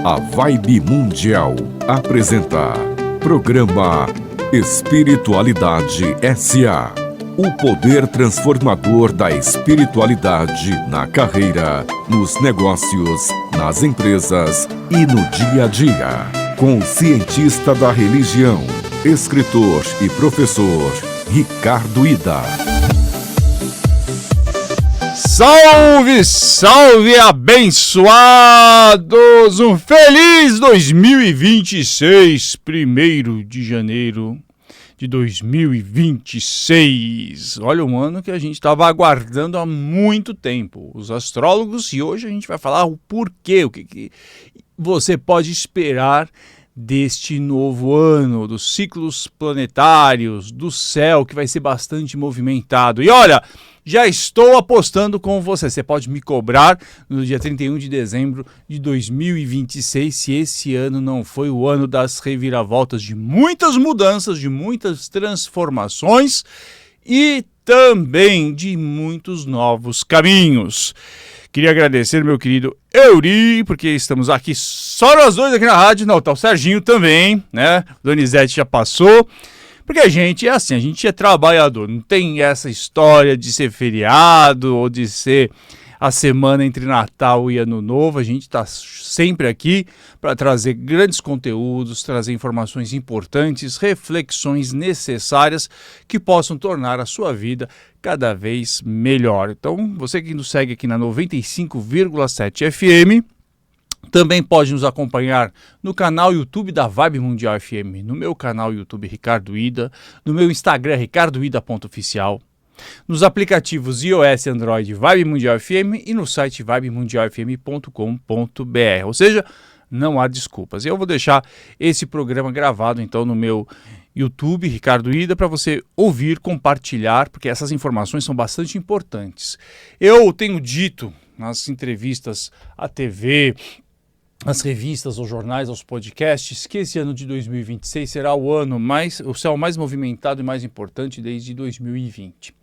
A Vibe Mundial apresenta Programa Espiritualidade S.A. O poder transformador da espiritualidade na carreira, nos negócios, nas empresas e no dia a dia. Com o cientista da religião, escritor e professor Ricardo Ida. Salve, salve, abençoados! Um feliz 2026, 1º de janeiro de 2026. Olha, um ano que a gente estava aguardando há muito tempo, os astrólogos, e hoje a gente vai falar o porquê, o que você pode esperar deste novo ano, dos ciclos planetários, do céu, que vai ser bastante movimentado. E olha, já estou apostando com você. Você pode me cobrar no dia 31 de dezembro de 2026 se esse ano não foi o ano das reviravoltas, de muitas mudanças, de muitas transformações e também de muitos novos caminhos. Queria agradecer meu querido Euri, porque estamos aqui só nós dois aqui na rádio. Não, tá o Serginho também, né? Donizete já passou. Porque a gente é assim, a gente é trabalhador, não tem essa história de ser feriado ou de ser a semana entre Natal e Ano Novo. A gente está sempre aqui para trazer grandes conteúdos, trazer informações importantes, reflexões necessárias que possam tornar a sua vida cada vez melhor. Então, você que nos segue aqui na 95,7 FM, também pode nos acompanhar no canal YouTube da Vibe Mundial FM, no meu canal YouTube Ricardo Ida, no meu Instagram ricardoida.oficial, nos aplicativos iOS e Android Vibe Mundial FM e no site vibemundialfm.com.br. Ou seja, não há desculpas. Eu vou deixar esse programa gravado então no meu YouTube Ricardo Ida para você ouvir, compartilhar, porque essas informações são bastante importantes. Eu tenho dito nas entrevistas à TV, as revistas, aos jornais, aos podcasts, que esse ano de 2026 será o céu mais movimentado e mais importante desde 2020.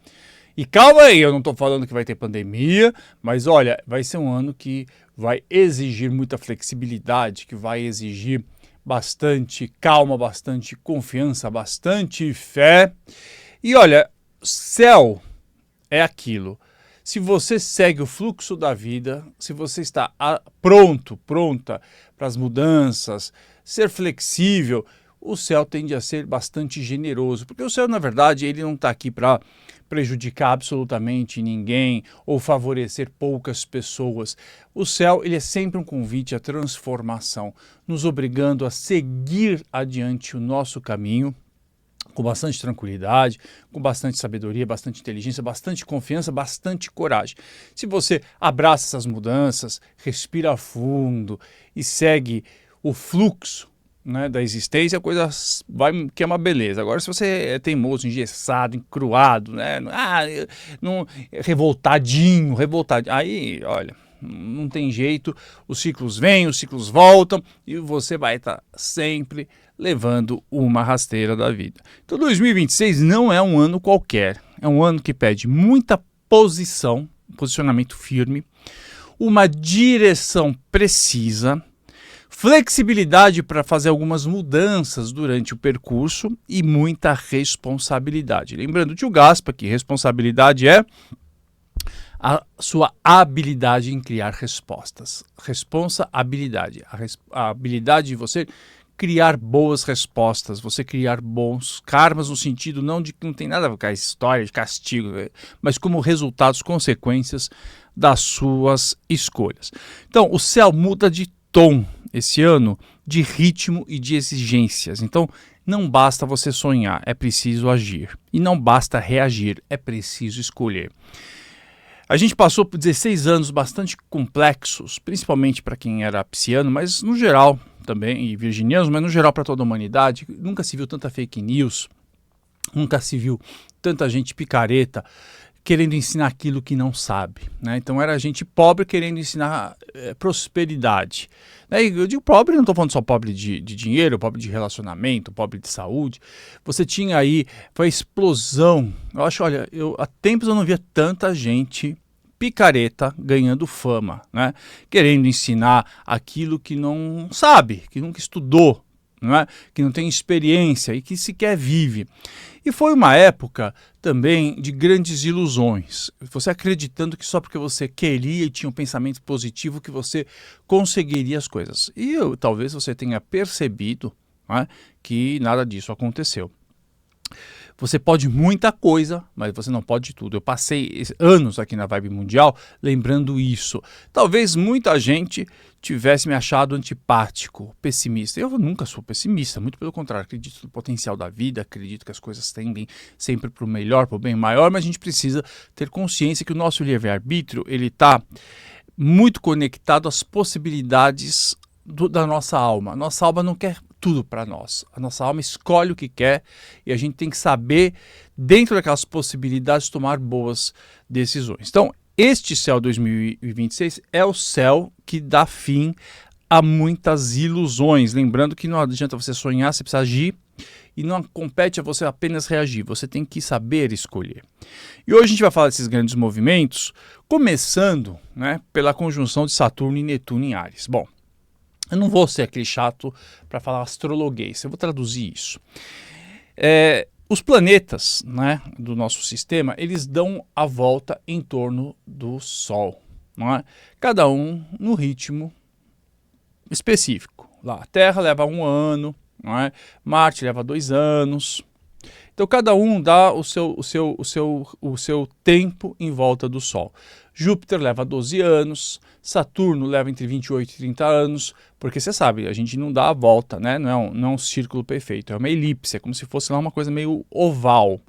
E calma aí, eu não estou falando que vai ter pandemia, mas olha, vai ser um ano que vai exigir muita flexibilidade, que vai exigir bastante calma, bastante confiança, bastante fé. E olha, céu é aquilo. Se você segue o fluxo da vida, se você está pronta para as mudanças, ser flexível, o céu tende a ser bastante generoso. Porque o céu, na verdade, ele não está aqui para prejudicar absolutamente ninguém ou favorecer poucas pessoas. O céu, ele é sempre um convite à transformação, nos obrigando a seguir adiante o nosso caminho, com bastante tranquilidade, com bastante sabedoria, bastante inteligência, bastante confiança, bastante coragem. Se você abraça essas mudanças, respira fundo e segue o fluxo, né, da existência, a coisa vai, que é uma beleza. Agora, se você é teimoso, engessado, encruado, né, revoltadinho, aí, olha, não tem jeito, os ciclos vêm, os ciclos voltam e você vai estar sempre levando uma rasteira da vida. Então 2026 não é um ano qualquer, é um ano que pede muita posicionamento firme, uma direção precisa, flexibilidade para fazer algumas mudanças durante o percurso e muita responsabilidade. Lembrando, tio Gaspa, que responsabilidade é a sua habilidade em criar respostas. Responsabilidade, a habilidade de você criar boas respostas, você criar bons karmas, no sentido não de que não tem nada a ver com a história de castigo, mas como resultados, consequências das suas escolhas. Então, o céu muda de tom esse ano, de ritmo e de exigências. Então, não basta você sonhar, é preciso agir. E não basta reagir, é preciso escolher. A gente passou por 16 anos bastante complexos, principalmente para quem era pisciano, mas no geral também, e virginianos, mas no geral para toda a humanidade. Nunca se viu tanta fake news, nunca se viu tanta gente picareta querendo ensinar aquilo que não sabe, né? Então era gente pobre querendo ensinar prosperidade. E eu digo pobre, não estou falando só pobre de dinheiro, pobre de relacionamento, pobre de saúde. Você tinha aí, foi a explosão. Eu acho, olha, há tempos eu não via tanta gente picareta ganhando fama, né? Querendo ensinar aquilo que não sabe, que nunca estudou, não é? Que não tem experiência e que sequer vive. E foi uma época também de grandes ilusões. Você acreditando que só porque você queria e tinha um pensamento positivo que você conseguiria as coisas. E talvez você tenha percebido, né, que nada disso aconteceu. Você pode muita coisa, mas você não pode tudo. Eu passei anos aqui na Vibe Mundial lembrando isso. Talvez muita gente tivesse me achado antipático, pessimista. Eu nunca sou pessimista, muito pelo contrário. Acredito no potencial da vida, acredito que as coisas tendem sempre para o melhor, para o bem maior, mas a gente precisa ter consciência que o nosso livre-arbítrio ele está muito conectado às possibilidades da nossa alma. Nossa alma não quer tudo para nós. A nossa alma escolhe o que quer e a gente tem que saber, dentro daquelas possibilidades, tomar boas decisões. Então, este céu 2026 é o céu que dá fim a muitas ilusões. Lembrando que não adianta você sonhar, você precisa agir e não compete a você apenas reagir. Você tem que saber escolher. E hoje a gente vai falar desses grandes movimentos, começando, né, pela conjunção de Saturno e Netuno em Áries. Bom, eu não vou ser aquele chato para falar astrologuês, eu vou traduzir isso. Os planetas, né, do nosso sistema, eles dão a volta em torno do Sol, não é? Cada um no ritmo específico. Lá, a Terra leva 1 ano, não é? Marte leva 2 anos. Então cada um dá o seu tempo em volta do Sol. Júpiter leva 12 anos, Saturno leva entre 28 e 30 anos, porque você sabe, a gente não dá a volta, né? Não é um círculo perfeito, é uma elipse, é como se fosse lá uma coisa meio oval.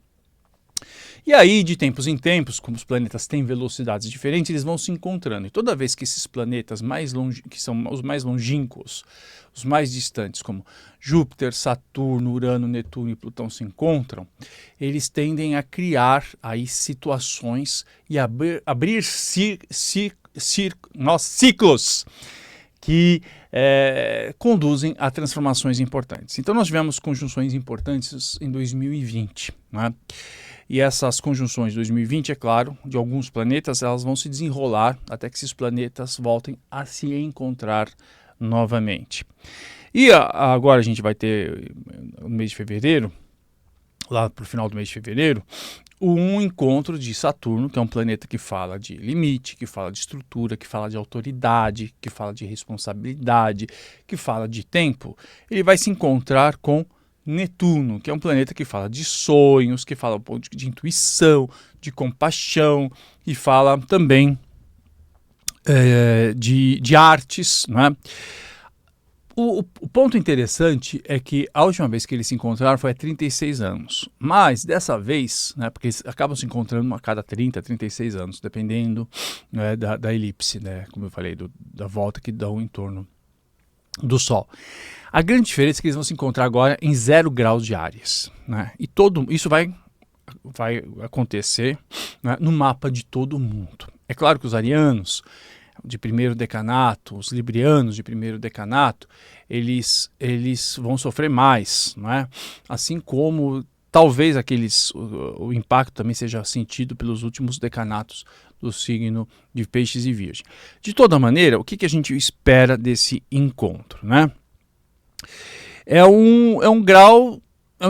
E aí, de tempos em tempos, como os planetas têm velocidades diferentes, eles vão se encontrando. E toda vez que esses planetas que são os mais longínquos, os mais distantes, como Júpiter, Saturno, Urano, Netuno e Plutão se encontram, eles tendem a criar aí situações e abrir ciclos que conduzem a transformações importantes. Então nós tivemos conjunções importantes em 2020, né? E essas conjunções de 2020, é claro, de alguns planetas, elas vão se desenrolar até que esses planetas voltem a se encontrar novamente. E agora a gente vai ter, no mês de fevereiro, lá para o final do mês de fevereiro, um encontro de Saturno, que é um planeta que fala de limite, que fala de estrutura, que fala de autoridade, que fala de responsabilidade, que fala de tempo. Ele vai se encontrar com Netuno, que é um planeta que fala de sonhos, que fala um pouco de intuição, de compaixão, e fala também de artes, né? O ponto interessante é que a última vez que eles se encontraram foi há 36 anos, mas dessa vez, né, porque eles acabam se encontrando a cada 30, 36 anos, dependendo, né, da elipse, né, como eu falei, da volta que dão em torno do Sol. A grande diferença é que eles vão se encontrar agora em 0 graus de Áries, né? E isso vai acontecer, né, no mapa de todo mundo. É claro que os arianos de primeiro decanato, os librianos de primeiro decanato, eles vão sofrer mais, não é? Assim como talvez o impacto também seja sentido pelos últimos decanatos do signo de Peixes e Virgem. De toda maneira, o que a gente espera desse encontro, né? É um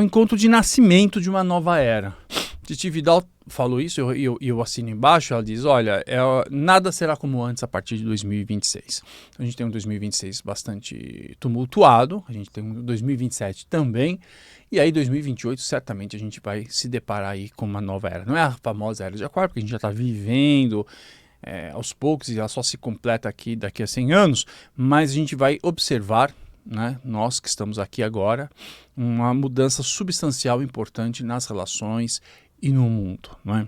encontro de nascimento de uma nova era. Titi Vidal falou isso e eu assino embaixo. Ela diz, olha, nada será como antes a partir de 2026. Então, a gente tem um 2026 bastante tumultuado, a gente tem um 2027 também, e aí 2028 certamente a gente vai se deparar aí com uma nova era. Não é a famosa era de Aquário, porque a gente já está vivendo aos poucos e ela só se completa aqui daqui a 100 anos, mas a gente vai observar, né, nós que estamos aqui agora, uma mudança substancial importante nas relações e no mundo, não é?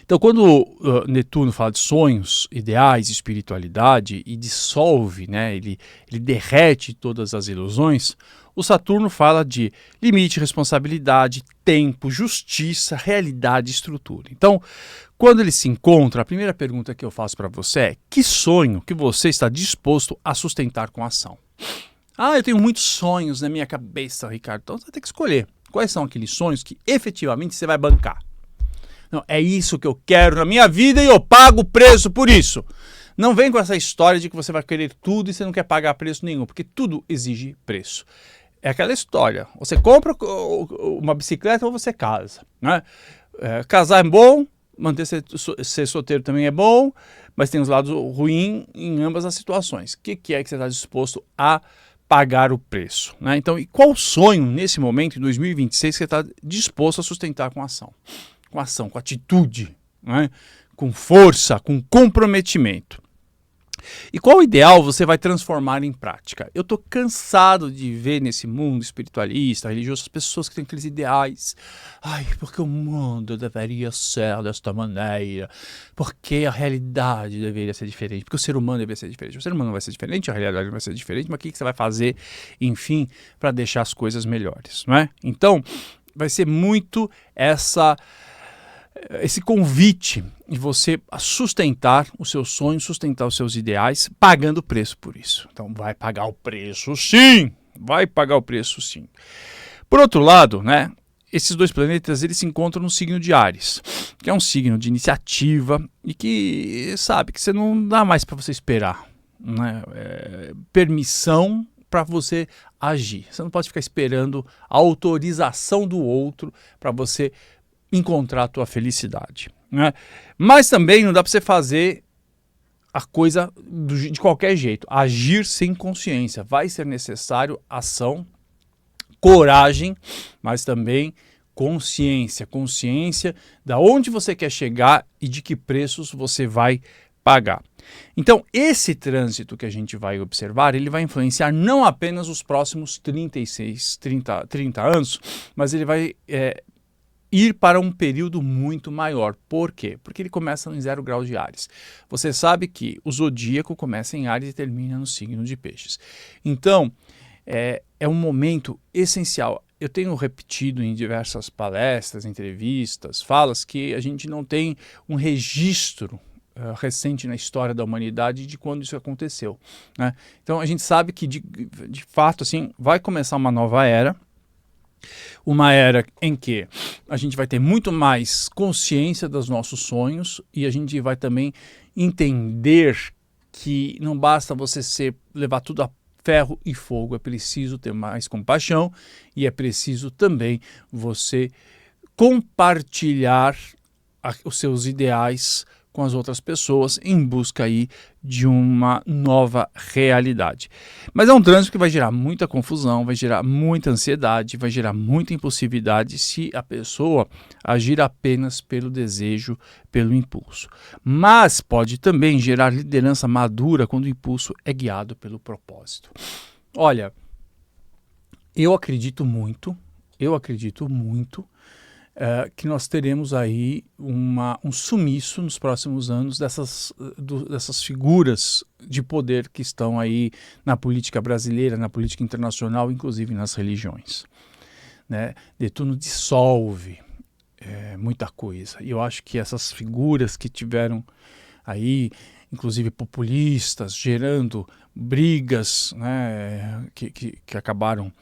Então, quando Netuno fala de sonhos, ideais, espiritualidade e dissolve, né, ele derrete todas as ilusões, o Saturno fala de limite, responsabilidade, tempo, justiça, realidade e estrutura. Então, quando eles se encontram, a primeira pergunta que eu faço para você é: que sonho que você está disposto a sustentar com ação? Eu tenho muitos sonhos na minha cabeça, Ricardo. Então você vai ter que escolher quais são aqueles sonhos que efetivamente você vai bancar. Não, é isso que eu quero na minha vida e eu pago o preço por isso. Não vem com essa história de que você vai querer tudo e você não quer pagar preço nenhum, porque tudo exige preço. É aquela história, você compra uma bicicleta ou você casa, né? Casar é bom, ser solteiro também é bom, mas tem os lados ruins em ambas as situações. O que é que você está disposto a pagar o preço, né? Então, e qual sonho nesse momento, em 2026, que você está disposto a sustentar com ação? Com ação, com atitude, né? Com força, com comprometimento. E qual ideal você vai transformar em prática? Eu estou cansado de ver nesse mundo espiritualista, religioso, as pessoas que têm aqueles ideais. Ai, porque o mundo deveria ser desta maneira, porque a realidade deveria ser diferente, porque o ser humano deveria ser diferente. O ser humano não vai ser diferente, a realidade não vai ser diferente, mas o que você vai fazer, enfim, para deixar as coisas melhores, não é? Então, vai ser muito esse convite de você sustentar os seus sonhos, sustentar os seus ideais, pagando o preço por isso. Então vai pagar o preço sim, vai pagar o preço sim. Por outro lado, né, esses dois planetas eles se encontram no signo de Áries, que é um signo de iniciativa e que sabe que você não dá mais para você esperar, né, permissão para você agir. Você não pode ficar esperando a autorização do outro para você encontrar a tua felicidade, né? Mas também não dá para você fazer a coisa de qualquer jeito, agir sem consciência. Vai ser necessário ação, coragem, mas também consciência da onde você quer chegar e de que preços você vai pagar. Então, esse trânsito que a gente vai observar, ele vai influenciar não apenas os próximos 30 anos, mas ele vai ir para um período muito maior. Por quê? Porque ele começa em 0 graus de Áries. Você sabe que o zodíaco começa em Áries e termina no signo de Peixes. Então, é um momento essencial. Eu tenho repetido em diversas palestras, entrevistas, falas, que a gente não tem um registro recente na história da humanidade de quando isso aconteceu, né? Então, a gente sabe que, de fato, assim, vai começar uma nova era, uma era em que a gente vai ter muito mais consciência dos nossos sonhos e a gente vai também entender que não basta você levar tudo a ferro e fogo, é preciso ter mais compaixão e é preciso também você compartilhar os seus ideais com as outras pessoas em busca aí de uma nova realidade. Mas é um trânsito que vai gerar muita confusão, vai gerar muita ansiedade, vai gerar muita impulsividade se a pessoa agir apenas pelo desejo, pelo impulso. Mas pode também gerar liderança madura quando o impulso é guiado pelo propósito. Olha, eu acredito muito que nós teremos aí um sumiço nos próximos anos dessas figuras de poder que estão aí na política brasileira, na política internacional, inclusive nas religiões, né? Netuno dissolve muita coisa. E eu acho que essas figuras que tiveram aí, inclusive populistas, gerando brigas, né, que acabaram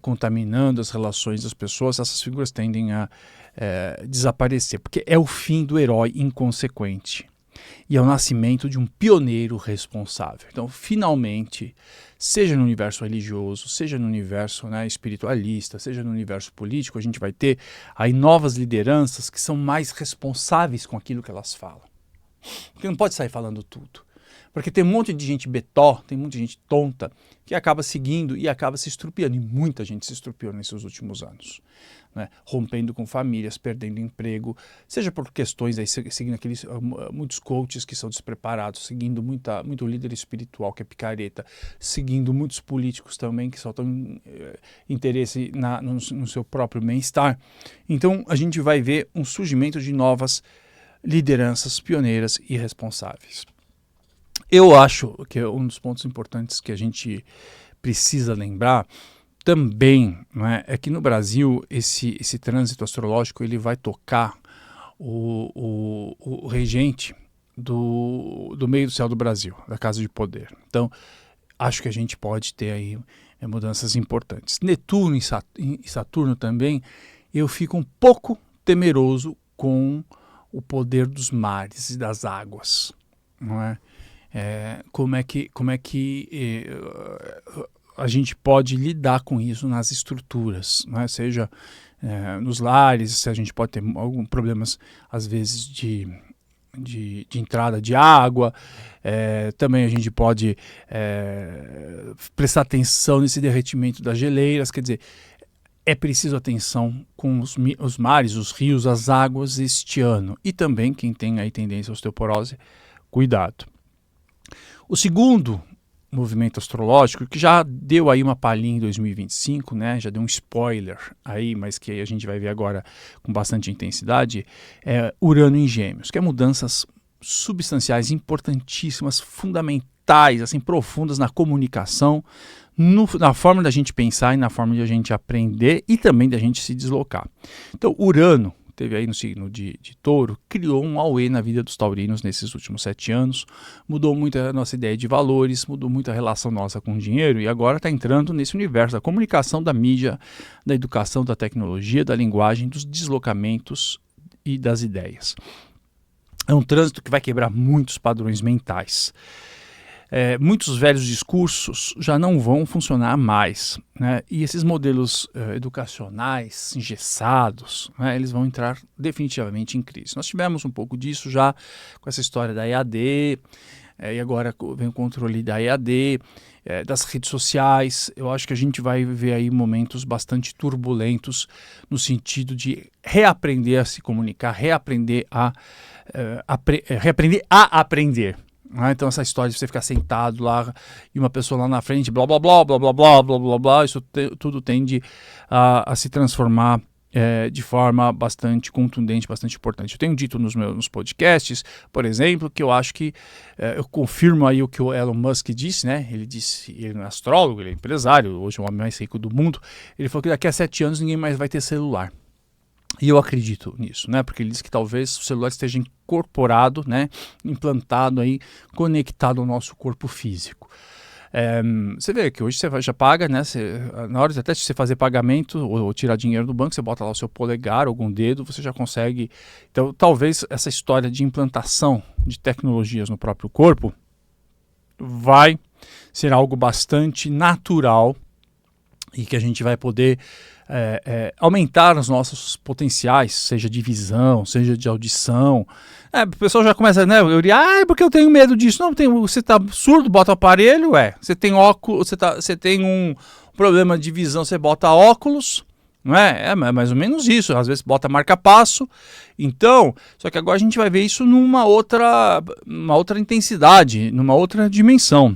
contaminando as relações das pessoas, essas figuras tendem a desaparecer, porque é o fim do herói inconsequente e é o nascimento de um pioneiro responsável. Então, finalmente, seja no universo religioso, seja no universo, né, espiritualista, seja no universo político, a gente vai ter aí novas lideranças que são mais responsáveis com aquilo que elas falam. Porque não pode sair falando tudo. Porque tem um monte de gente betó, tem muita gente tonta que acaba seguindo e acaba se estrupiando. E muita gente se estrupiou nesses últimos anos, né? Rompendo com famílias, perdendo emprego, seja por questões, aí, seguindo muitos coaches que são despreparados, seguindo muito líder espiritual que é picareta, seguindo muitos políticos também que só têm interesse no seu próprio bem-estar. Então a gente vai ver um surgimento de novas lideranças pioneiras e responsáveis. Eu acho que um dos pontos importantes que a gente precisa lembrar também, né, é que no Brasil esse trânsito astrológico ele vai tocar o regente do meio do céu do Brasil, da Casa de Poder. Então, acho que a gente pode ter aí mudanças importantes. Netuno e Saturno também, eu fico um pouco temeroso com o poder dos mares e das águas, não é? Como é que a gente pode lidar com isso nas estruturas, né? Seja nos lares, se a gente pode ter alguns problemas, às vezes, de entrada de água. Também a gente pode prestar atenção nesse derretimento das geleiras. Quer dizer, é preciso atenção com os mares, os rios, as águas este ano. E também quem tem aí tendência à osteoporose, cuidado. O segundo movimento astrológico, que já deu aí uma palhinha em 2025, né? Já deu um spoiler aí, mas que a gente vai ver agora com bastante intensidade, é Urano em Gêmeos, que é mudanças substanciais importantíssimas, fundamentais, assim, profundas na comunicação, na forma da gente pensar e na forma de a gente aprender e também da gente se deslocar. Então, Urano teve aí no signo de Touro, criou um auê na vida dos taurinos nesses últimos 7 anos, mudou muito a nossa ideia de valores, mudou muito a relação nossa com o dinheiro e agora está entrando nesse universo da comunicação, da mídia, da educação, da tecnologia, da linguagem, dos deslocamentos e das ideias. É um trânsito que vai quebrar muitos padrões mentais. Muitos velhos discursos já não vão funcionar mais, né? E esses modelos educacionais engessados, né, eles vão entrar definitivamente em crise. Nós tivemos um pouco disso já com essa história da EAD, e agora vem o controle da EAD, das redes sociais. Eu acho que a gente vai ver aí momentos bastante turbulentos no sentido de reaprender a se comunicar, reaprender a aprender. Então essa história de você ficar sentado lá e uma pessoa lá na frente, blá blá blá blá blá blá blá blá blá, isso tudo tende a se transformar de forma bastante contundente, bastante importante. Eu tenho dito nos podcasts, por exemplo, que eu acho que eu confirmo aí o que o Elon Musk disse, né? Ele é astrólogo, ele é empresário, hoje é o homem mais rico do mundo. Ele falou que daqui a 7 anos ninguém mais vai ter celular. E eu acredito nisso, né? Porque ele diz que talvez o celular esteja incorporado, né? Implantado aí, conectado ao nosso corpo físico. Você vê que hoje você já paga, né? Na hora até de você fazer pagamento ou tirar dinheiro do banco, você bota lá o seu polegar, algum dedo, você já consegue. Então, talvez essa história de implantação de tecnologias no próprio corpo vai ser algo bastante natural e que a gente vai poder aumentar os nossos potenciais, seja de visão, seja de audição. O pessoal já começa, né? Porque eu tenho medo disso. Não, você tá surdo, bota o aparelho, você tem óculos, você tem um problema de visão, você bota óculos, não é? É mais ou menos isso. Às vezes bota marca-passo. Então, só que agora a gente vai ver isso numa outra intensidade, numa outra dimensão.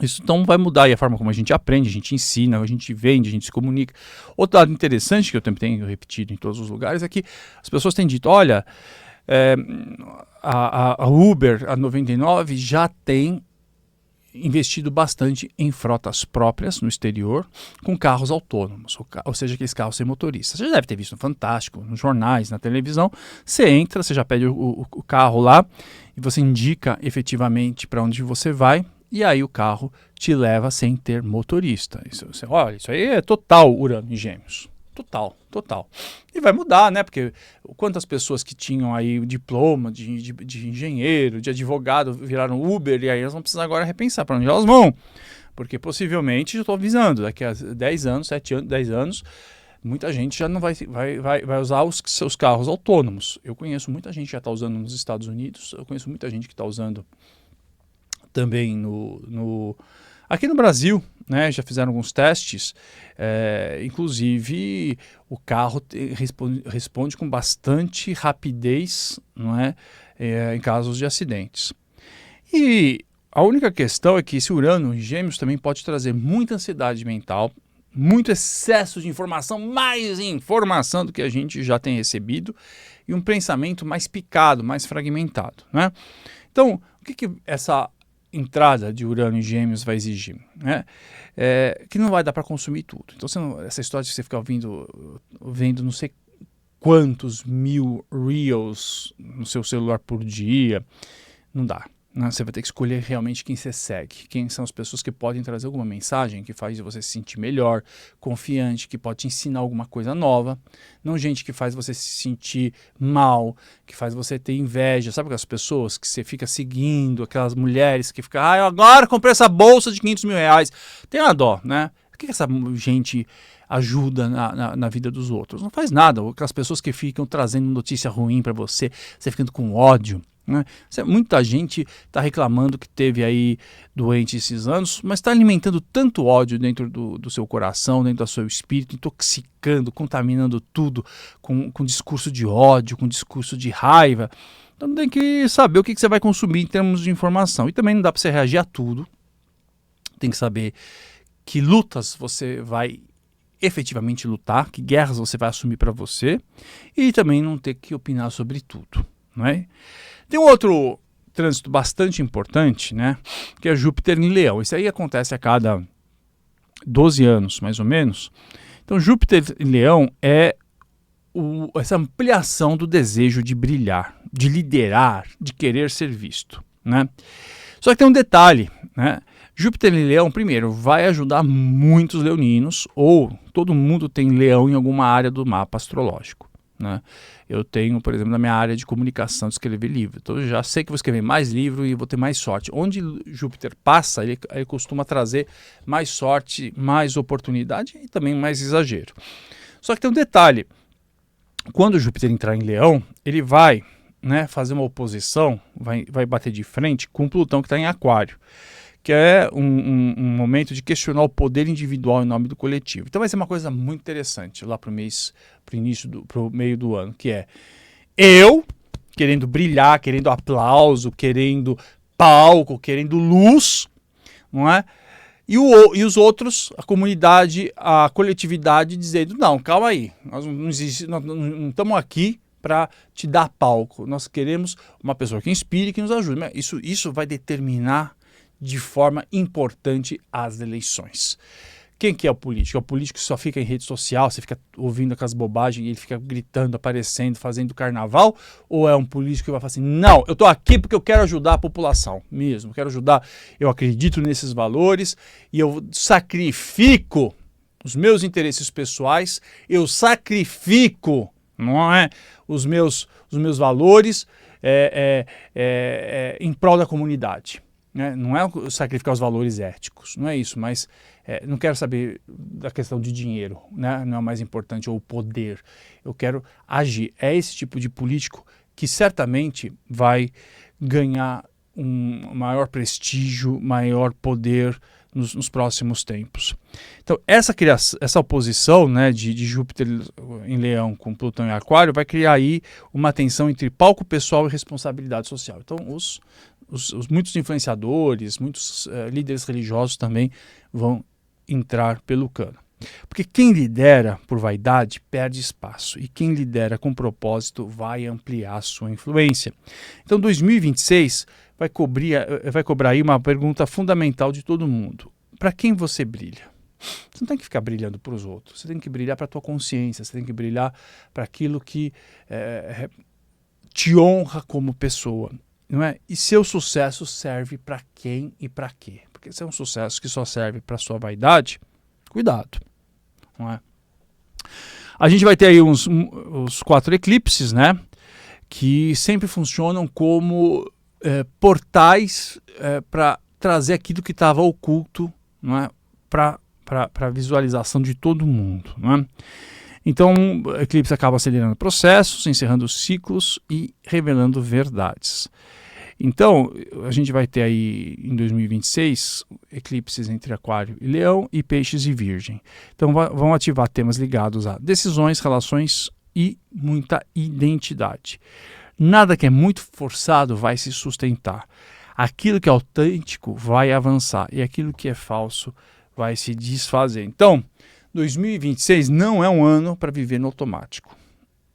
Isso então vai mudar aí a forma como a gente aprende, a gente ensina, a gente vende, a gente se comunica. Outro lado interessante que eu também tenho repetido em todos os lugares é que as pessoas têm dito, olha, a Uber, a 99, já tem investido bastante em frotas próprias no exterior com carros autônomos, ou seja, aqueles carros sem motorista. Você já deve ter visto no Fantástico, nos jornais, na televisão. Você entra, você já pede o carro lá e você indica efetivamente para onde você vai. E aí o carro te leva sem ter motorista. Olha, isso aí é total Urano em Gêmeos. Total. E vai mudar, né? Porque quantas pessoas que tinham aí o diploma de engenheiro, de advogado, viraram Uber, e aí elas vão precisar agora repensar para onde elas vão. Porque possivelmente, eu estou avisando, daqui a 10 anos, 7 anos, 10 anos, muita gente já não vai usar os seus carros autônomos. Eu conheço muita gente que já está usando nos Estados Unidos, eu conheço muita gente que está usando também aqui no Brasil, né, já fizeram alguns testes, inclusive o carro responde com bastante rapidez, não é, em casos de acidentes. E a única questão é que esse Urano em Gêmeos também pode trazer muita ansiedade mental, muito excesso de informação, mais informação do que a gente já tem recebido e um pensamento mais picado, mais fragmentado, né? Então, o que essa entrada de Urano em Gêmeos vai exigir, né? Que não vai dar para consumir tudo. Então, essa história de você ficar vendo não sei quantos mil reels no seu celular por dia, não dá. né? Você vai ter que escolher realmente quem você segue, quem são as pessoas que podem trazer alguma mensagem que faz você se sentir melhor, confiante, que pode te ensinar alguma coisa nova, não gente que faz você se sentir mal, que faz você ter inveja, sabe aquelas pessoas que você fica seguindo, aquelas mulheres que ficam, eu agora comprei essa bolsa de 500 mil reais, tem uma dó, né? O que essa gente ajuda na vida dos outros? Não faz nada. Aquelas pessoas que ficam trazendo notícia ruim para você, você ficando com ódio, né? Muita gente está reclamando que teve aí doente esses anos, mas está alimentando tanto ódio dentro do seu coração, dentro do seu espírito, intoxicando, contaminando tudo com discurso de ódio, com discurso de raiva. Então tem que saber o que você vai consumir em termos de informação. E também não dá para você reagir a tudo. Tem que saber que lutas você vai efetivamente lutar, que guerras você vai assumir para você, e também não ter que opinar sobre tudo, não é? Tem um outro trânsito bastante importante, né, que é Júpiter em Leão. Isso aí acontece a cada 12 anos, mais ou menos. Então, Júpiter em Leão é essa ampliação do desejo de brilhar, de liderar, de querer ser visto, né? Só que tem um detalhe, né? Júpiter em Leão, primeiro, vai ajudar muitos leoninos, ou todo mundo tem leão em alguma área do mapa astrológico, né? Eu tenho, por exemplo, na minha área de comunicação, de escrever livro. Então eu já sei que vou escrever mais livro e vou ter mais sorte. Onde Júpiter passa, ele costuma trazer mais sorte, mais oportunidade e também mais exagero. Só que tem um detalhe. Quando Júpiter entrar em Leão, ele vai, né, fazer uma oposição, vai bater de frente com Plutão que está em Aquário, que é um momento de questionar o poder individual em nome do coletivo. Então vai ser uma coisa muito interessante lá para o meio do ano, que é eu querendo brilhar, querendo aplauso, querendo palco, querendo luz, não é? E os outros, a comunidade, a coletividade dizendo, não, calma aí, nós não estamos aqui para te dar palco, nós queremos uma pessoa que inspire, que nos ajude. Isso vai determinar de forma importante as eleições. Quem que é o político? É o político que só fica em rede social, você fica ouvindo aquelas bobagens e ele fica gritando, aparecendo, fazendo carnaval? Ou é um político que vai falar assim, não, eu estou aqui porque eu quero ajudar a população mesmo, quero ajudar, eu acredito nesses valores e eu sacrifico os meus interesses pessoais, eu sacrifico, não é, os meus valores em prol da comunidade. Não é sacrificar os valores éticos, não é isso, mas não quero saber da questão de dinheiro, né? Não é o mais importante, ou o poder. Eu quero agir. É esse tipo de político que certamente vai ganhar um maior prestígio, maior poder nos próximos tempos. Então, essa oposição, né, de Júpiter em Leão com Plutão em Aquário vai criar aí uma tensão entre palco pessoal e responsabilidade social. Então, muitos influenciadores, muitos líderes religiosos também vão entrar pelo cano. Porque quem lidera por vaidade perde espaço e quem lidera com propósito vai ampliar a sua influência. Então 2026 vai cobrar aí uma pergunta fundamental de todo mundo. Para quem você brilha? Você não tem que ficar brilhando para os outros, você tem que brilhar para a tua consciência, você tem que brilhar para aquilo que te honra como pessoa. Não é? E seu sucesso serve para quem e para quê? Porque se é um sucesso que só serve para sua vaidade, cuidado. Não é? A gente vai ter aí os 4 eclipses, né? Que sempre funcionam como portais para trazer aquilo que estava oculto, não é? Para a visualização de todo mundo. Não é? Então, o eclipse acaba acelerando processos, encerrando ciclos e revelando verdades. Então, a gente vai ter aí em 2026 eclipses entre Aquário e Leão e Peixes e Virgem. Então, vão ativar temas ligados a decisões, relações e muita identidade. Nada que é muito forçado vai se sustentar. Aquilo que é autêntico vai avançar e aquilo que é falso vai se desfazer. Então, 2026 não é um ano para viver no automático,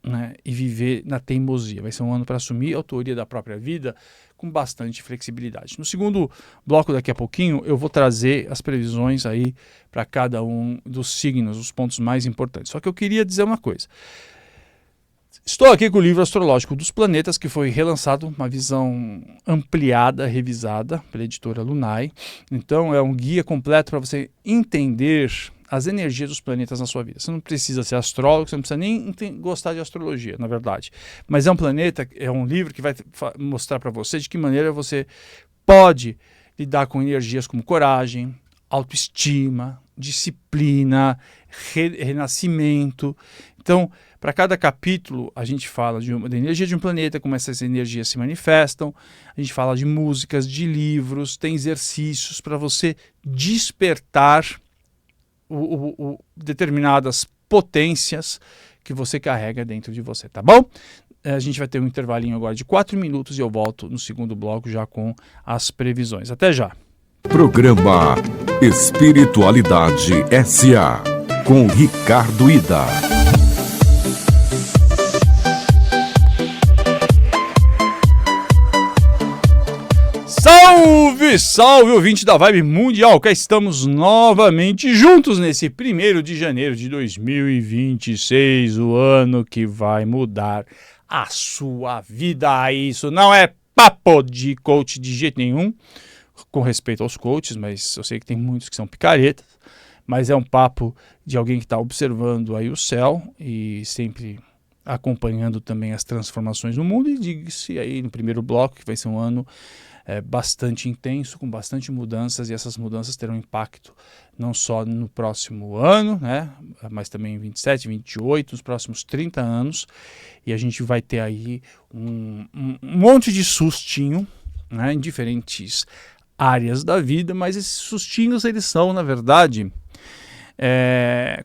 né, e viver na teimosia. Vai ser um ano para assumir a autoria da própria vida com bastante flexibilidade. No segundo bloco, daqui a pouquinho, eu vou trazer as previsões aí para cada um dos signos, os pontos mais importantes. Só que eu queria dizer uma coisa. Estou aqui com o livro Astrológico dos Planetas, que foi relançado, uma visão ampliada, revisada pela editora Lunai. Então é um guia completo para você entender as energias dos planetas na sua vida. Você não precisa ser astrólogo, você não precisa nem gostar de astrologia, na verdade. Mas é um livro que vai mostrar para você de que maneira você pode lidar com energias como coragem, autoestima, disciplina, renascimento. Então, para cada capítulo, a gente fala da energia de um planeta, como essas energias se manifestam, a gente fala de músicas, de livros, tem exercícios para você despertar determinadas potências que você carrega dentro de você, tá bom? A gente vai ter um intervalinho agora de 4 minutos e eu volto no segundo bloco já com as previsões. Até já! Programa Espiritualidade S.A. com Ricardo Ida. Salve, salve, ouvinte da Vibe Mundial! Cá estamos novamente juntos nesse 1º de janeiro de 2026, o ano que vai mudar a sua vida. Isso não é papo de coach de jeito nenhum, com respeito aos coaches, mas eu sei que tem muitos que são picaretas, mas é um papo de alguém que está observando aí o céu e sempre acompanhando também as transformações no mundo. E diga-se aí no primeiro bloco que vai ser um ano bastante intenso, com bastante mudanças, e essas mudanças terão impacto não só no próximo ano, né, mas também em 27, 28, nos próximos 30 anos, e a gente vai ter aí um monte de sustinho, né, em diferentes áreas da vida, mas esses sustinhos, eles são, na verdade,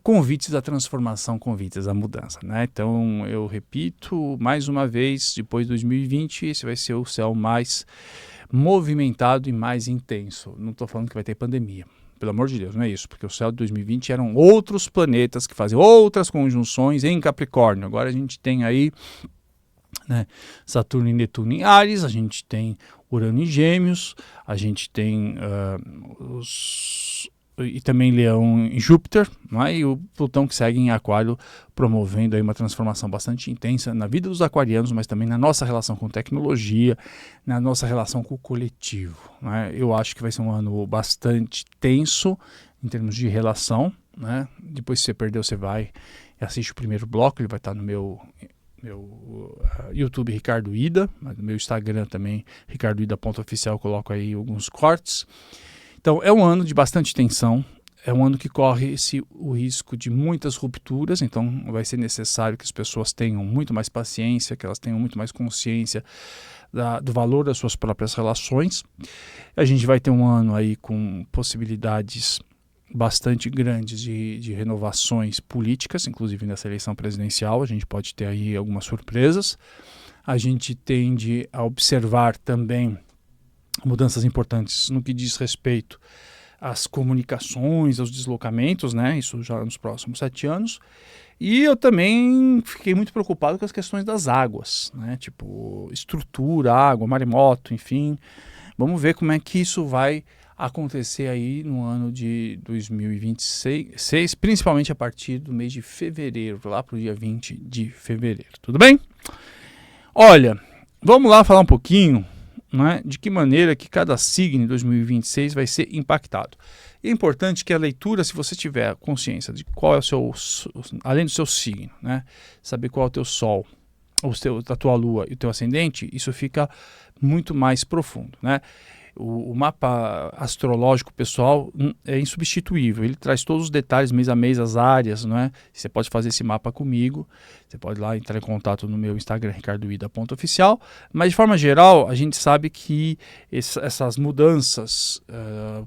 convites à transformação, convites à mudança, né? Então, eu repito, mais uma vez, depois de 2020, esse vai ser o céu mais movimentado e mais intenso. Não estou falando que vai ter pandemia, pelo amor de Deus, não é isso, porque o céu de 2020 eram outros planetas que faziam outras conjunções em Capricórnio. Agora a gente tem aí, né, Saturno e Netuno em Áries, a gente tem Urano em Gêmeos, a gente tem e também Leão em Júpiter, né, e o Plutão que segue em Aquário, promovendo aí uma transformação bastante intensa na vida dos aquarianos, mas também na nossa relação com tecnologia, na nossa relação com o coletivo, né? Eu acho que vai ser um ano bastante tenso em termos de relação, né? Depois se você perdeu, você vai e assiste o primeiro bloco, ele vai estar no meu YouTube Ricardo Ida, no meu Instagram também, ricardoida.oficial, eu coloco aí alguns cortes. Então é um ano de bastante tensão, é um ano que corre o risco de muitas rupturas, então vai ser necessário que as pessoas tenham muito mais paciência, que elas tenham muito mais consciência do valor das suas próprias relações. A gente vai ter um ano aí com possibilidades bastante grandes de renovações políticas, inclusive nessa eleição presidencial, a gente pode ter aí algumas surpresas. A gente tende a observar também mudanças importantes no que diz respeito às comunicações, aos deslocamentos, né? Isso já nos próximos 7 anos. E eu também fiquei muito preocupado com as questões das águas, né? Tipo estrutura, água, maremoto, enfim. Vamos ver como é que isso vai acontecer aí no ano de 2026, principalmente a partir do mês de fevereiro, lá para o dia 20 de fevereiro. Tudo bem? Olha, vamos lá falar um pouquinho, né, de que maneira que cada signo em 2026 vai ser impactado. É importante que a leitura, se você tiver consciência de qual é o seu, além do seu signo, né, saber qual é o teu sol, a tua lua e o teu ascendente, isso fica muito mais profundo, né? O mapa astrológico pessoal é insubstituível, ele traz todos os detalhes mês a mês, as áreas, não é? Você pode fazer esse mapa comigo, você pode lá entrar em contato no meu Instagram, ricardoida.oficial, mas de forma geral, a gente sabe que essas mudanças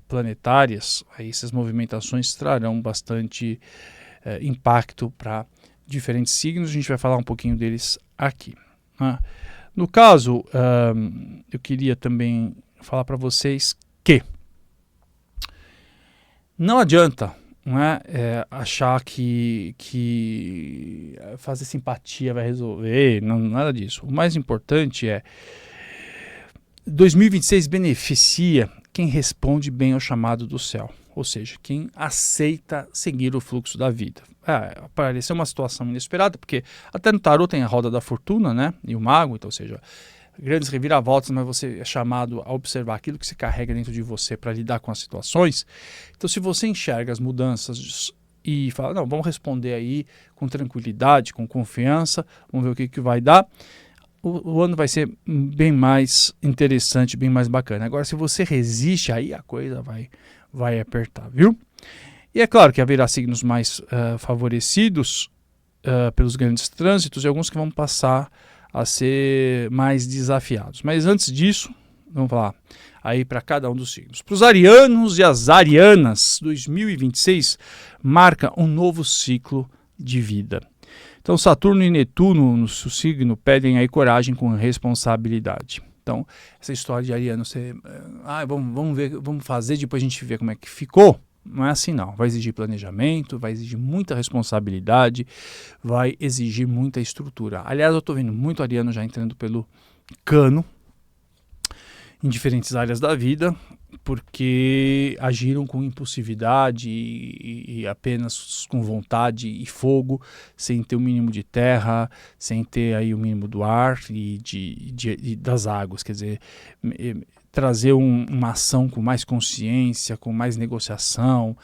planetárias, essas movimentações trarão bastante impacto para diferentes signos, a gente vai falar um pouquinho deles aqui, né? No caso, eu queria também falar para vocês que não adianta, né, achar que fazer simpatia vai resolver, não, nada disso. O mais importante é 2026 beneficia quem responde bem ao chamado do céu, ou seja, quem aceita seguir o fluxo da vida. Apareceu uma situação inesperada, porque até no tarô tem a roda da fortuna, né? E o mago, então, ou seja, grandes reviravoltas, mas você é chamado a observar aquilo que se carrega dentro de você para lidar com as situações. Então, se você enxerga as mudanças e fala, não, vamos responder aí com tranquilidade, com confiança, vamos ver o que vai dar, o ano vai ser bem mais interessante, bem mais bacana. Agora, se você resiste, aí a coisa vai apertar, viu? E é claro que haverá signos mais favorecidos pelos grandes trânsitos e alguns que vão passar a ser mais desafiados. Mas antes disso, vamos falar aí para cada um dos signos. Para os arianos e as arianas, 2026 marca um novo ciclo de vida. Então, Saturno e Netuno no seu signo pedem aí coragem com responsabilidade. Então, essa história de ariano, vamos ver, vamos fazer, depois a gente vê como é que ficou. Não é assim não, vai exigir planejamento, vai exigir muita responsabilidade, vai exigir muita estrutura. Aliás, eu estou vendo muito ariano já entrando pelo cano em diferentes áreas da vida, porque agiram com impulsividade e apenas com vontade e fogo, sem ter o mínimo de terra, sem ter aí o mínimo do ar e das águas, quer dizer, trazer uma ação com mais consciência, com mais negociação,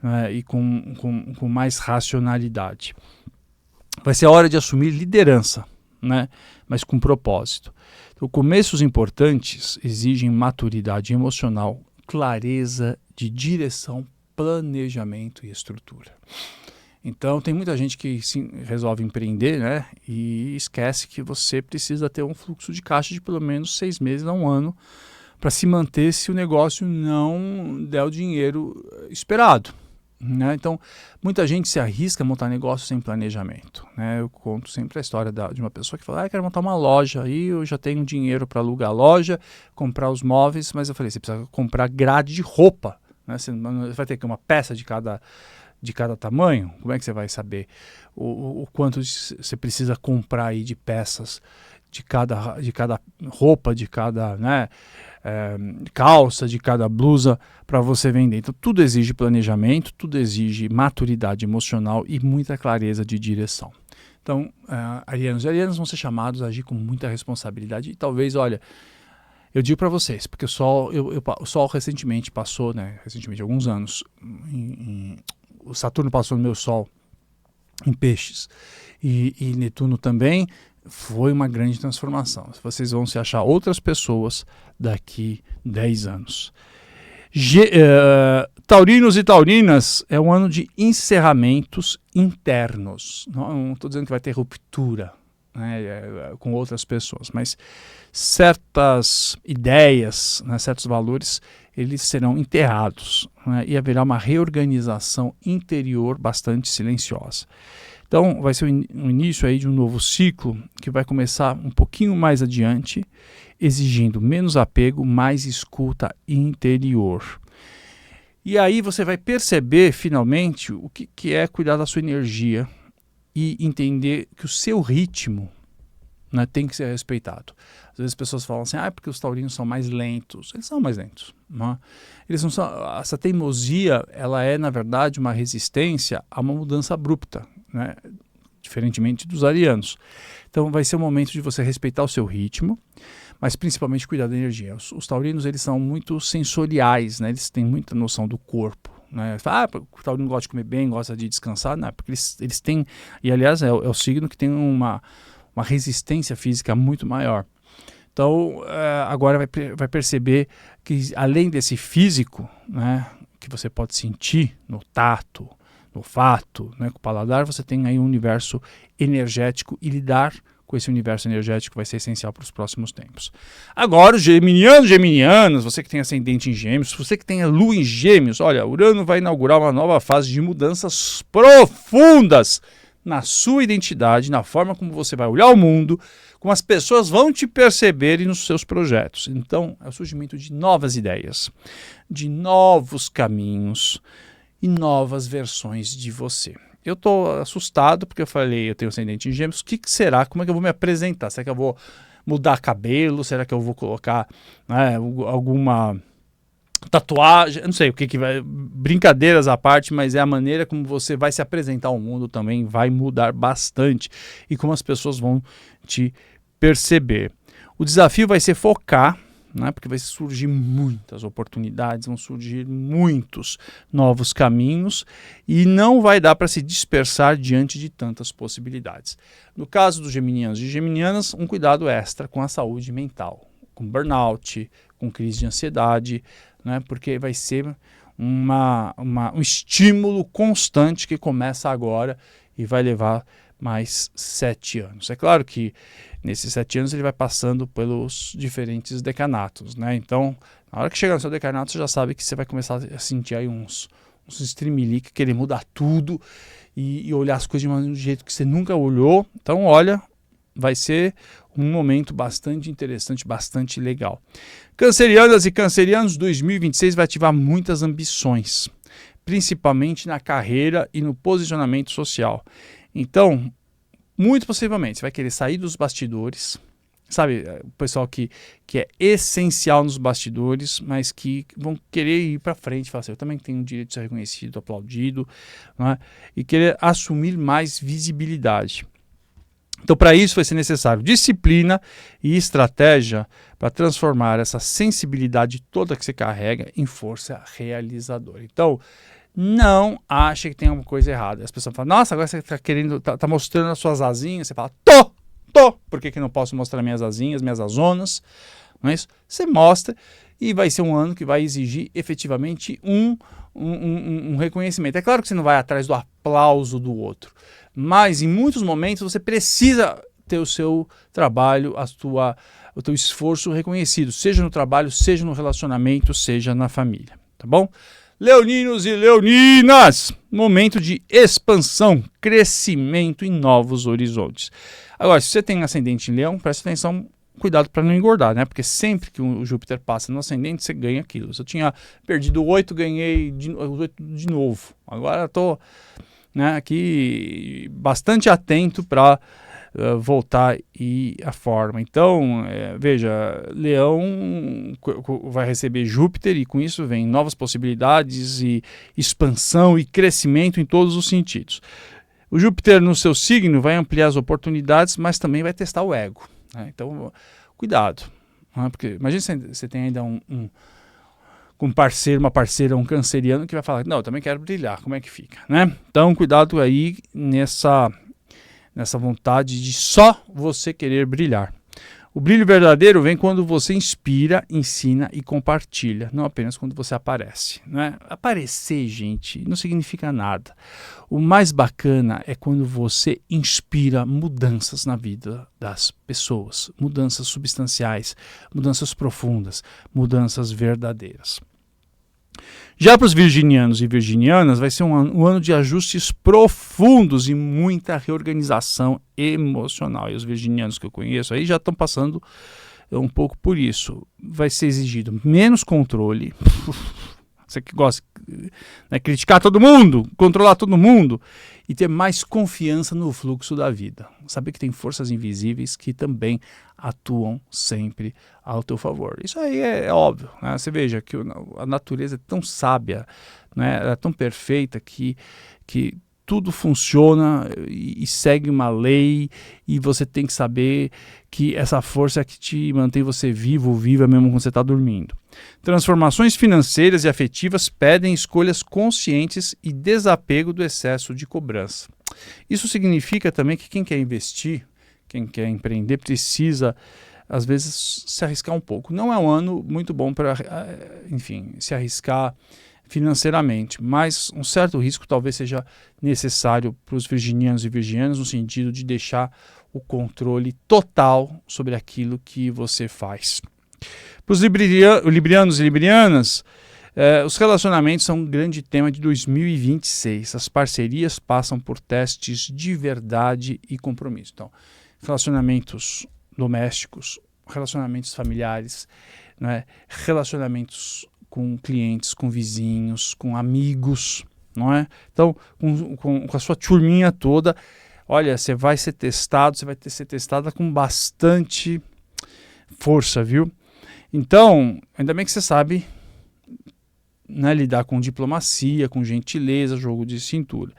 né, e com mais racionalidade. Vai ser a hora de assumir liderança, né, mas com propósito. Então, começos importantes exigem maturidade emocional, clareza de direção, planejamento e estrutura. Então, tem muita gente que resolve empreender, né, e esquece que você precisa ter um fluxo de caixa de pelo menos 6 meses a 1 ano para se manter se o negócio não der o dinheiro esperado, né? Então, muita gente se arrisca a montar negócio sem planejamento, né? Eu conto sempre a história de uma pessoa que fala, quero montar uma loja, aí eu já tenho dinheiro para alugar a loja, comprar os móveis, mas eu falei, você precisa comprar grade de roupa, né? Você vai ter que uma peça de cada tamanho, como é que você vai saber o quanto você precisa comprar aí de peças de cada roupa, de cada, né, calça, de cada blusa para você vender. Então tudo exige planejamento, tudo exige maturidade emocional e muita clareza de direção. Então arianos e arianas vão ser chamados a agir com muita responsabilidade e talvez, olha, eu digo para vocês, porque o Sol recentemente passou, né, alguns anos, o Saturno passou no meu Sol em Peixes e Netuno também. Foi uma grande transformação. Vocês vão se achar outras pessoas daqui 10 anos. Taurinos e taurinas é um ano de encerramentos internos. Não estou dizendo que vai ter ruptura, né, com outras pessoas, mas certas ideias, né, certos valores, eles serão enterrados, né, e haverá uma reorganização interior bastante silenciosa. Então, vai ser o início aí de um novo ciclo que vai começar um pouquinho mais adiante, exigindo menos apego, mais escuta interior. E aí você vai perceber, finalmente, o que é cuidar da sua energia e entender que o seu ritmo, né, tem que ser respeitado. Às vezes as pessoas falam assim, porque os taurinos são mais lentos. Eles são mais lentos, né? Eles não são, essa teimosia, ela é, na verdade, uma resistência a uma mudança abrupta, né? Diferentemente dos arianos. Então vai ser o momento de você respeitar o seu ritmo, mas principalmente cuidar da energia. Os taurinos, eles são muito sensoriais, né? Eles têm muita noção do corpo, né? O taurino gosta de comer bem, gosta de descansar, não, porque eles têm, e aliás é o signo que tem uma resistência física muito maior. Então agora vai perceber que além desse físico, né, que você pode sentir no tato, no olfato, né, com o paladar, você tem aí um universo energético e lidar com esse universo energético vai ser essencial para os próximos tempos. Agora, os geminianos, você que tem ascendente em gêmeos, você que tem a lua em gêmeos, olha, Urano vai inaugurar uma nova fase de mudanças profundas na sua identidade, na forma como você vai olhar o mundo, como as pessoas vão te perceber e nos seus projetos. Então, é o surgimento de novas ideias, de novos caminhos e novas versões de você. Eu estou assustado porque eu falei, eu tenho ascendente em gêmeos, o que será? Como é que eu vou me apresentar? Será que eu vou mudar cabelo? Será que eu vou colocar, né, alguma tatuagem? Eu não sei o que vai. Brincadeiras à parte, mas é a maneira como você vai se apresentar ao mundo também vai mudar bastante e como as pessoas vão te perceber. O desafio vai ser focar, né, porque vai surgir muitas oportunidades, vão surgir muitos novos caminhos e não vai dar para se dispersar diante de tantas possibilidades. No caso dos geminianos e geminianas, um cuidado extra com a saúde mental, com burnout, com crise de ansiedade, né, porque vai ser um estímulo constante que começa agora e vai levar mais 7 anos. É claro que nesses 7 anos ele vai passando pelos diferentes decanatos, né? Então, na hora que chegar no seu decanato, você já sabe que você vai começar a sentir aí uns streamilic, querer mudar tudo e olhar as coisas de um jeito que você nunca olhou. Então, olha, vai ser um momento bastante interessante, bastante legal. Cancerianas e cancerianos, 2026 vai ativar muitas ambições, principalmente na carreira e no posicionamento social. Então, muito possivelmente, você vai querer sair dos bastidores, sabe, o pessoal que é essencial nos bastidores, mas que vão querer ir para frente, falar assim, eu também tenho o direito de ser reconhecido, aplaudido, né? E querer assumir mais visibilidade. Então, para isso vai ser necessário disciplina e estratégia para transformar essa sensibilidade toda que você carrega em força realizadora. Então, não ache que tem alguma coisa errada. As pessoas falam, nossa, agora você está querendo, tá mostrando as suas asinhas. Você fala, tô. Por que não posso mostrar minhas asinhas, minhas azonas? Não é isso? Você mostra e vai ser um ano que vai exigir efetivamente um reconhecimento. É claro que você não vai atrás do aplauso do outro, mas em muitos momentos você precisa ter o seu trabalho, o teu esforço reconhecido, seja no trabalho, seja no relacionamento, seja na família, tá bom? Leoninos e leoninas, momento de expansão, crescimento e novos horizontes. Agora, se você tem ascendente em leão, preste atenção, cuidado para não engordar, né? Porque sempre que o Júpiter passa no ascendente, você ganha aquilo. Se eu tinha perdido 8, ganhei 8 de novo. Agora estou, né, aqui bastante atento para voltar e a forma. Então, veja, Leão vai receber Júpiter e com isso vem novas possibilidades e expansão e crescimento em todos os sentidos. O Júpiter no seu signo vai ampliar as oportunidades, mas também vai testar o ego, né? Então, cuidado, né? Porque imagina você tem ainda um parceiro, uma parceira, um canceriano que vai falar, não, eu também quero brilhar, como é que fica, né? Então, cuidado aí nessa vontade de só você querer brilhar. O brilho verdadeiro vem quando você inspira, ensina e compartilha, não apenas quando você aparece, né? Aparecer, gente, não significa nada. O mais bacana é quando você inspira mudanças na vida das pessoas, mudanças substanciais, mudanças profundas, mudanças verdadeiras. Já para os virginianos e virginianas, vai ser um ano de ajustes profundos e muita reorganização emocional. E os virginianos que eu conheço aí já estão passando um pouco por isso. Vai ser exigido menos controle. Você que gosta de, né, criticar todo mundo, controlar todo mundo e ter mais confiança no fluxo da vida. Saber que tem forças invisíveis que também atuam sempre ao teu favor. Isso aí é óbvio, né? Você veja que a natureza é tão sábia, né? Ela é tão perfeita que tudo funciona e segue uma lei e você tem que saber que essa força é que te mantém você vivo ou viva mesmo quando você está dormindo. Transformações financeiras e afetivas pedem escolhas conscientes e desapego do excesso de cobrança. Isso significa também que quem quer investir, quem quer empreender, precisa, às vezes, se arriscar um pouco. Não é um ano muito bom para, enfim, se arriscar financeiramente, mas um certo risco talvez seja necessário para os virginianos e virginianas, no sentido de deixar o controle total sobre aquilo que você faz. Para os librianos e librianas, os relacionamentos são um grande tema de 2026. As parcerias passam por testes de verdade e compromisso. Então, relacionamentos domésticos, relacionamentos familiares, né, relacionamentos com clientes, com vizinhos, com amigos, não é? Então, com a sua turminha toda, olha, você vai ser testado, você vai ser testada com bastante força, viu? Então, ainda bem que você sabe, né, lidar com diplomacia, com gentileza, jogo de cintura.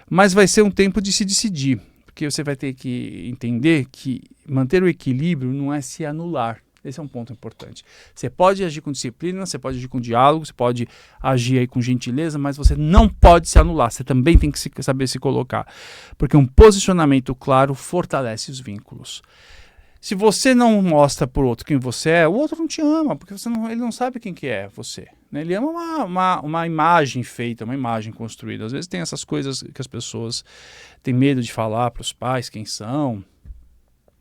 Mas vai ser um tempo de se decidir, porque você vai ter que entender que manter o equilíbrio não é se anular. Esse é um ponto importante. Você pode agir com disciplina, você pode agir com diálogo, você pode agir aí com gentileza, mas você não pode se anular. Você também tem que saber se colocar, porque um posicionamento claro fortalece os vínculos. Se você não mostra para o outro quem você é, o outro não te ama, porque ele não sabe quem que é você. Né? Ele ama uma imagem feita, uma imagem construída. Às vezes tem essas coisas que as pessoas têm medo de falar para os pais quem são.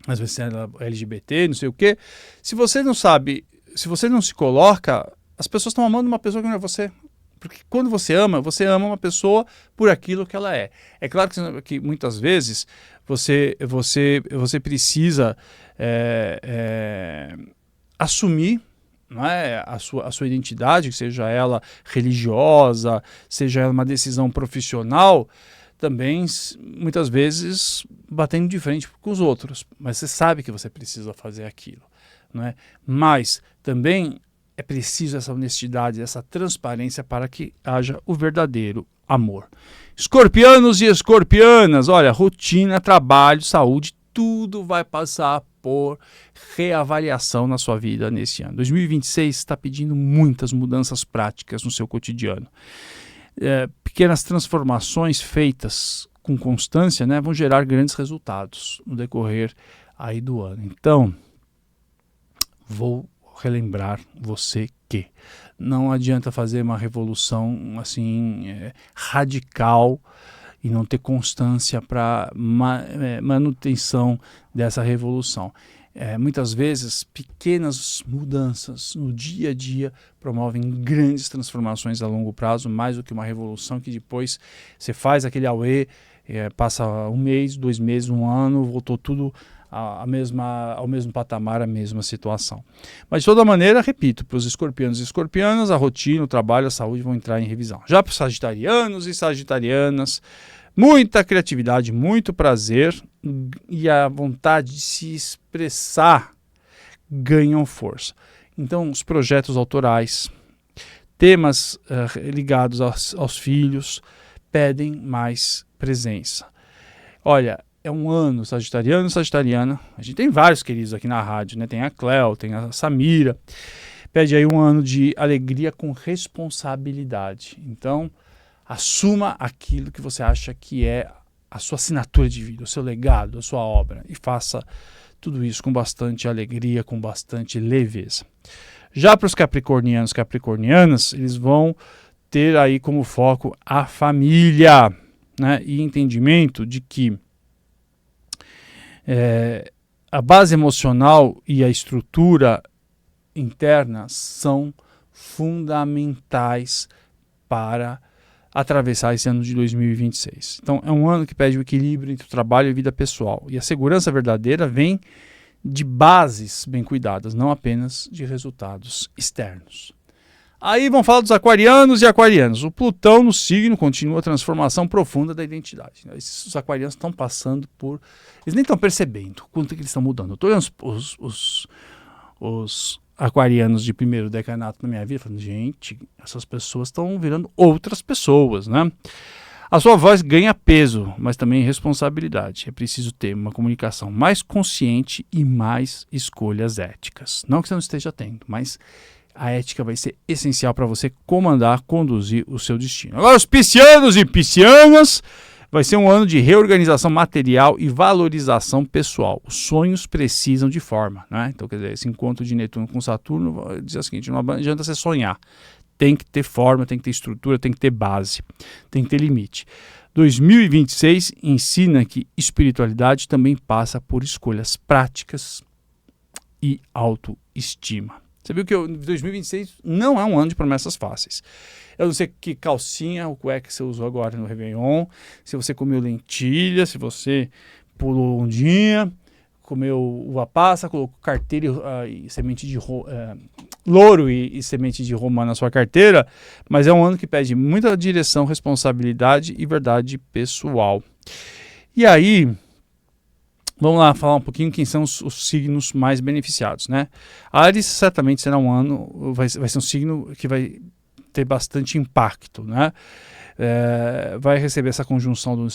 Às vezes é LGBT, não sei o quê. Se você não sabe, se você não se coloca, as pessoas estão amando uma pessoa que não é você. Porque quando você ama uma pessoa por aquilo que ela é. É claro que muitas vezes você precisa assumir, não é, a sua identidade, seja ela religiosa, seja ela uma decisão profissional, também muitas vezes batendo de frente com os outros, mas você sabe que você precisa fazer aquilo, não é? Mas também é preciso essa honestidade, essa transparência para que haja o verdadeiro amor. Escorpianos e escorpianas, olha, rotina, trabalho, saúde, tudo vai passar por reavaliação na sua vida nesse ano. 2026 está pedindo muitas mudanças práticas no seu cotidiano. Pequenas transformações feitas com constância, né, vão gerar grandes resultados no decorrer aí do ano. Então, vou relembrar você que não adianta fazer uma revolução assim radical e não ter constância para manutenção dessa revolução. Muitas vezes, pequenas mudanças no dia a dia promovem grandes transformações a longo prazo, mais do que uma revolução que depois você faz aquele auê, passa um mês, 2 meses, 1 ano, voltou tudo ao mesmo patamar, a mesma situação. Mas de toda maneira, repito, para os escorpianos e escorpianas, a rotina, o trabalho, a saúde vão entrar em revisão. Já para os sagitarianos e sagitarianas, muita criatividade, muito prazer e a vontade de se expressar ganham força. Então, os projetos autorais, temas ligados aos filhos, pedem mais presença. Olha, é um ano sagitariano e sagitariana. A gente tem vários queridos aqui na rádio, né? Tem a Cléo, tem a Samira. Pede aí um ano de alegria com responsabilidade. Então, assuma aquilo que você acha que é a sua assinatura de vida, o seu legado, a sua obra. E faça tudo isso com bastante alegria, com bastante leveza. Já para os capricornianos e capricornianas, eles vão ter aí como foco a família, né? E entendimento de que a base emocional e a estrutura interna são fundamentais para atravessar esse ano de 2026. Então, é um ano que pede o equilíbrio entre o trabalho e a vida pessoal. E a segurança verdadeira vem de bases bem cuidadas, não apenas de resultados externos. Aí vamos falar dos aquarianos e aquarianas. O Plutão no signo continua a transformação profunda da identidade. Os aquarianos estão passando por... Eles nem estão percebendo quanto que eles estão mudando. Eu estou olhando os aquarianos de primeiro decanato na minha vida, falando, gente, essas pessoas estão virando outras pessoas, né? A sua voz ganha peso, mas também responsabilidade. É preciso ter uma comunicação mais consciente e mais escolhas éticas. Não que você não esteja tendo, mas a ética vai ser essencial para você comandar, conduzir o seu destino. Agora, os piscianos e piscianas, vai ser um ano de reorganização material e valorização pessoal. Os sonhos precisam de forma, né? Então, quer dizer, esse encontro de Netuno com Saturno diz o seguinte, não adianta você sonhar. Tem que ter forma, tem que ter estrutura, tem que ter base, tem que ter limite. 2026 ensina que espiritualidade também passa por escolhas práticas e autoestima. Você viu que 2026 não é um ano de promessas fáceis. Eu não sei que calcinha ou cueca você usou agora no Réveillon, se você comeu lentilha, se você pulou ondinha, comeu uva passa, colocou carteira e semente de louro e semente de romã na sua carteira, mas é um ano que pede muita direção, responsabilidade e verdade pessoal. E aí, Vamos lá falar um pouquinho quem são os signos mais beneficiados, né? Áries certamente será um ano, vai ser um signo que vai ter bastante impacto, né? Vai receber essa conjunção do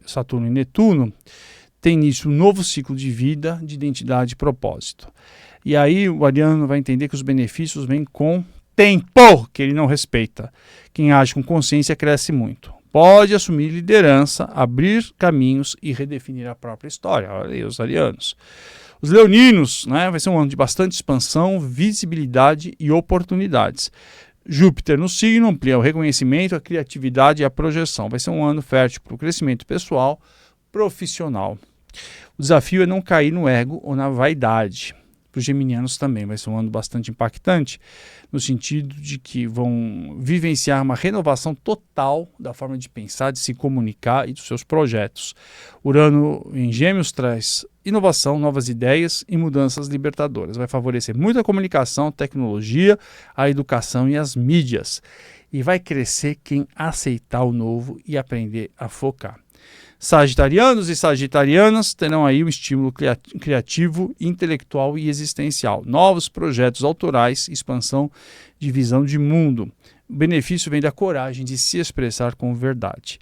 Saturno e Netuno, tem início um novo ciclo de vida, de identidade e propósito. E aí o ariano vai entender que os benefícios vêm com tempo, que ele não respeita. Quem age com consciência cresce muito. Pode assumir liderança, abrir caminhos e redefinir a própria história. Olha aí os arianos. Os leoninos, né, vai ser um ano de bastante expansão, visibilidade e oportunidades. Júpiter no signo amplia o reconhecimento, a criatividade e a projeção. Vai ser um ano fértil para o crescimento pessoal, profissional. O desafio é não cair no ego ou na vaidade. Para os geminianos também vai ser um ano bastante impactante, no sentido de que vão vivenciar uma renovação total da forma de pensar, de se comunicar e dos seus projetos. Urano em Gêmeos traz inovação, novas ideias e mudanças libertadoras. Vai favorecer muito a comunicação, tecnologia, a educação e as mídias. E vai crescer quem aceitar o novo e aprender a focar. Sagitarianos e sagitarianas terão aí um estímulo criativo, intelectual e existencial. Novos projetos autorais, expansão de visão de mundo. O benefício vem da coragem de se expressar com verdade.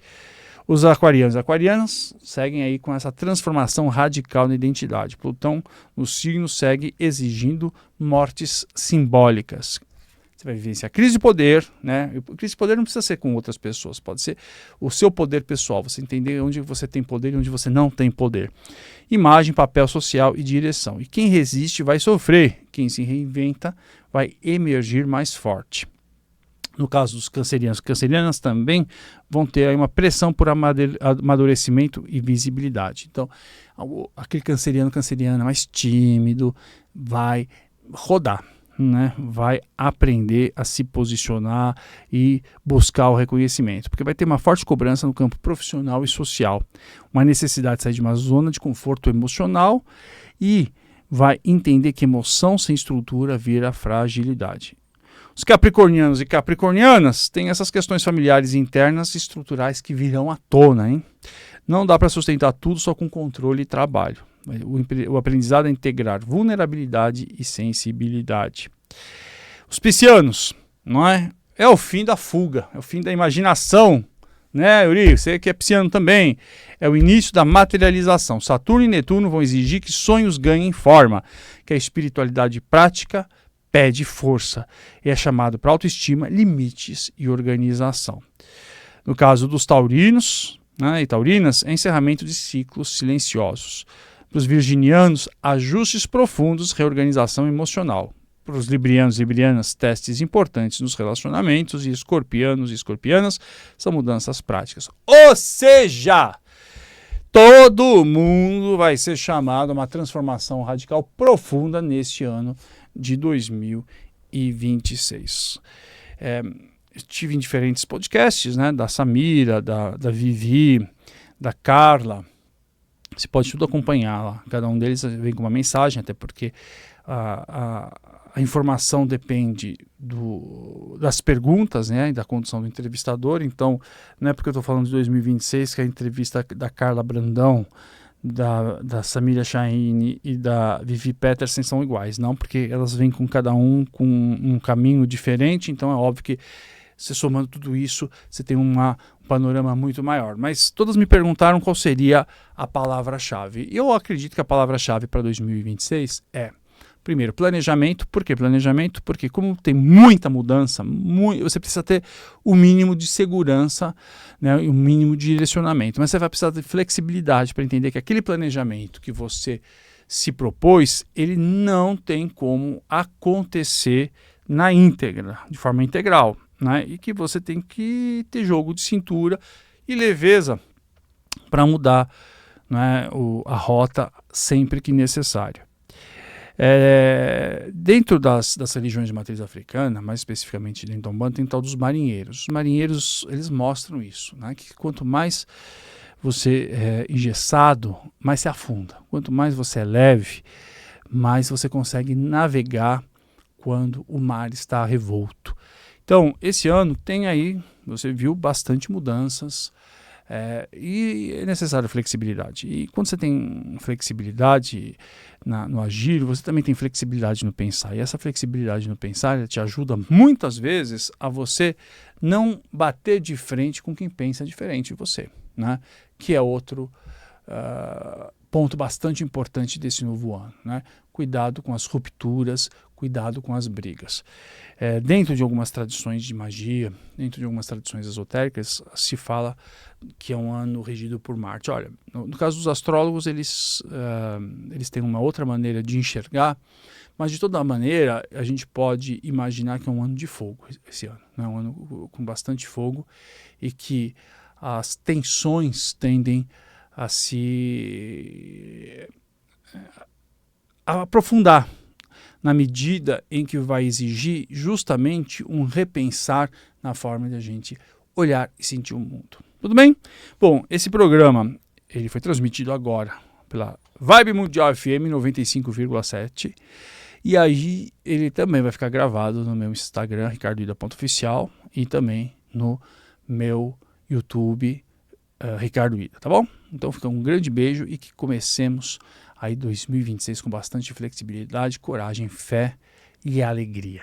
Os aquarianos e aquarianas seguem aí com essa transformação radical na identidade. Plutão no signo segue exigindo mortes simbólicas. Você vai vivenciar crise de poder, né? Crise de poder não precisa ser com outras pessoas, pode ser o seu poder pessoal, você entender onde você tem poder e onde você não tem poder. Imagem, papel social e direção. E quem resiste vai sofrer, quem se reinventa vai emergir mais forte. No caso dos cancerianos, cancerianas também vão ter aí uma pressão por amadurecimento e visibilidade. Então, aquele canceriana mais tímido vai rodar. Né, vai aprender a se posicionar e buscar o reconhecimento, porque vai ter uma forte cobrança no campo profissional e social, uma necessidade de sair de uma zona de conforto emocional e vai entender que emoção sem estrutura vira fragilidade. Os capricornianos e capricornianas têm essas questões familiares internas e estruturais que virão à tona, hein? Não dá para sustentar tudo só com controle e trabalho. O aprendizado é integrar vulnerabilidade e sensibilidade. Os piscianos, não é? É o fim da fuga, é o fim da imaginação, né, Yuri? Você que é pisciano também. É o início da materialização. Saturno e Netuno vão exigir que sonhos ganhem forma, que a espiritualidade prática pede força. E é chamado para autoestima, limites e organização. No caso dos taurinos, né, e taurinas, é encerramento de ciclos silenciosos. Para os virginianos, ajustes profundos, reorganização emocional. Para os librianos e librianas, testes importantes nos relacionamentos. E escorpianos e escorpianas, são mudanças práticas. Ou seja, todo mundo vai ser chamado a uma transformação radical profunda neste ano de 2026. Estive em diferentes podcasts, né, da Samira, da Vivi, da Carla. Você pode tudo acompanhar lá. Cada um deles vem com uma mensagem, até porque a informação depende das perguntas, né, e da condução do entrevistador. Então, não é porque eu estou falando de 2026 que a entrevista da Carla Brandão, da Samira Chahine e da Vivi Peterson são iguais. Não, porque elas vêm com cada um com um caminho diferente. Então, é óbvio que você somando tudo isso, você tem um panorama muito maior. Mas todas me perguntaram qual seria a palavra-chave. Eu acredito que a palavra-chave para 2026 é, primeiro, planejamento. Por que planejamento? Porque como tem muita mudança, você precisa ter o mínimo de segurança, né, e o mínimo de direcionamento. Mas você vai precisar de flexibilidade para entender que aquele planejamento que você se propôs, ele não tem como acontecer na íntegra, de forma integral. Né, e que você tem que ter jogo de cintura e leveza para mudar, né, a rota sempre que necessário. Dentro das religiões de matriz africana, mais especificamente dentro do Umbanda, tem o tal dos marinheiros. Os marinheiros, eles mostram isso, né, que quanto mais você é engessado, mais se afunda. Quanto mais você é leve, mais você consegue navegar quando o mar está revolto. Então, esse ano tem aí, você viu, bastante mudanças, E é necessário flexibilidade. E quando você tem flexibilidade no agir, você também tem flexibilidade no pensar. E essa flexibilidade no pensar te ajuda muitas vezes a você não bater de frente com quem pensa diferente de você, né? Que é outro ponto bastante importante desse novo ano, né? Cuidado com as rupturas, cuidado com as brigas. Dentro de algumas tradições de magia, dentro de algumas tradições esotéricas, se fala que é um ano regido por Marte. Olha, no caso dos astrólogos, eles têm uma outra maneira de enxergar, mas de toda maneira a gente pode imaginar que é um ano de fogo esse ano, né? Um ano com bastante fogo e que as tensões tendem a se aprofundar na medida em que vai exigir justamente um repensar na forma de a gente olhar e sentir o mundo. Tudo bem? Bom, esse programa ele foi transmitido agora pela Vibe Mundial FM 95,7 e aí ele também vai ficar gravado no meu Instagram, ricardoida.oficial, e também no meu YouTube, Ricardo Ida, tá bom? Então fica um grande beijo e que comecemos aí 2026 com bastante flexibilidade, coragem, fé e alegria.